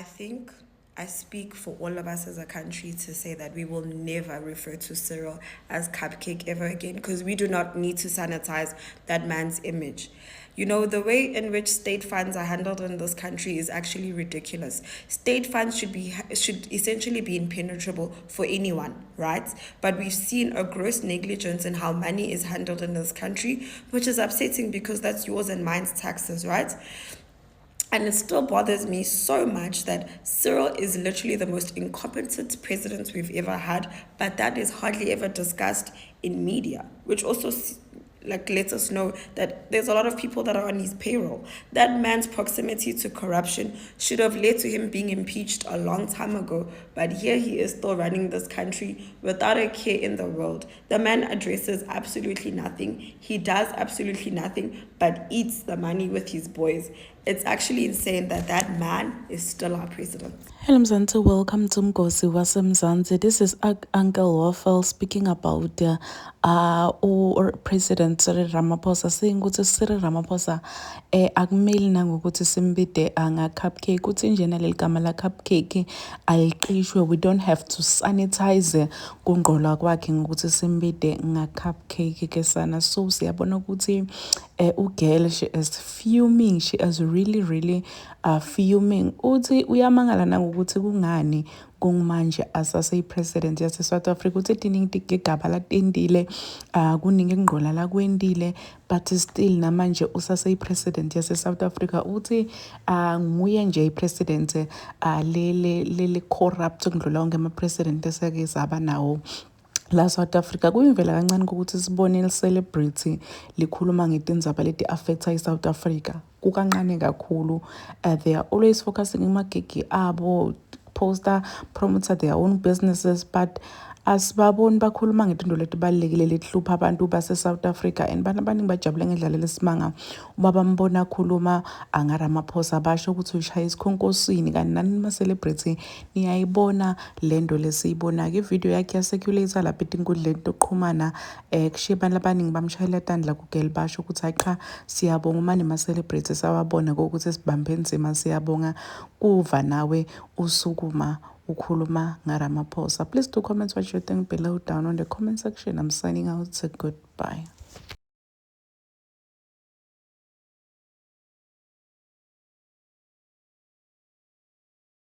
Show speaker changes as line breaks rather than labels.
think I speak for all of us as a country to say that we will never refer to Cyril as Cupcake ever again, because we do not need to sanitize that man's image. You know, the way in which state funds are handled in this country is actually ridiculous. State funds should essentially be impenetrable for anyone, right? But we've seen a gross negligence in how money is handled in this country, which is upsetting because that's yours and mine's taxes, right? And it still bothers me so much that Cyril is literally the most incompetent president we've ever had, but that is hardly ever discussed in media, which also lets us know that there's a lot of people that are on his payroll. That man's proximity to corruption should have led to him being impeached a long time ago, but here he is still running this country without a care in the world. The man addresses absolutely nothing. He does absolutely nothing but eats the money with his boys. It's actually insane that that man is still our president.
Hello Mzansi, welcome to Mgosi waseMzansi. This is Uncle Waffle speaking about President Cyril Ramaphosa, saying ukuthi Cyril Ramaphosa akumeli nangokuthi simbide nga-cupcake, ukuthi njena leli gama la cupcake aliqishwe. We don't have to sanitize kungqola kwakhe ngokuthi simbide nga-cupcake ke sana. So siyabona ukuthi ugirl, she is fuming, she is really fuming. Uthi uyamangala nangokuthi kungani kungmanje asase-president yase-South Africa, uthi tiningi tigigaba latendile kuningi ngqola lakwendile, but still namanje usase-president yase-South Africa. Uthi nguye nje i-president lele corrupt ngidlula wonke ama-president esake zaba nawo la South Africa. Kuyimvela kancane ukuthi sibone i-celebrity likhuluma ngetindzaba leti affecta i-South Africa. Kukancane kakhulu. They are always focusing kumagigi abo, poster, promoter their own businesses, but asibaboni bakhuluma ngezinto letibalulekile letihlupha abantu base-South Africa. And bantu abaningi bajabule ngendlela lesimanga uma bambona khuluma ngaRamaphosa, basho ukuthi ushaya isikhonkosini. Kanti nani ma-celebrity niyayibona lento lesiyibona-ke. Ividiyo yakhe yaseculator lapha etinkundleni tokuqhumana kushiye abantu abaningi bamshayela tandla kugel, basho ukuthi hayi cha siyabonga uma nima-celebrity sawabona kokuthi sibambe nzima, siyabonga kuva nawe usukuma ukhuluma ngaRamaphosa. Please do comment what you think below down on the comment section. I'm signing out. Goodbye.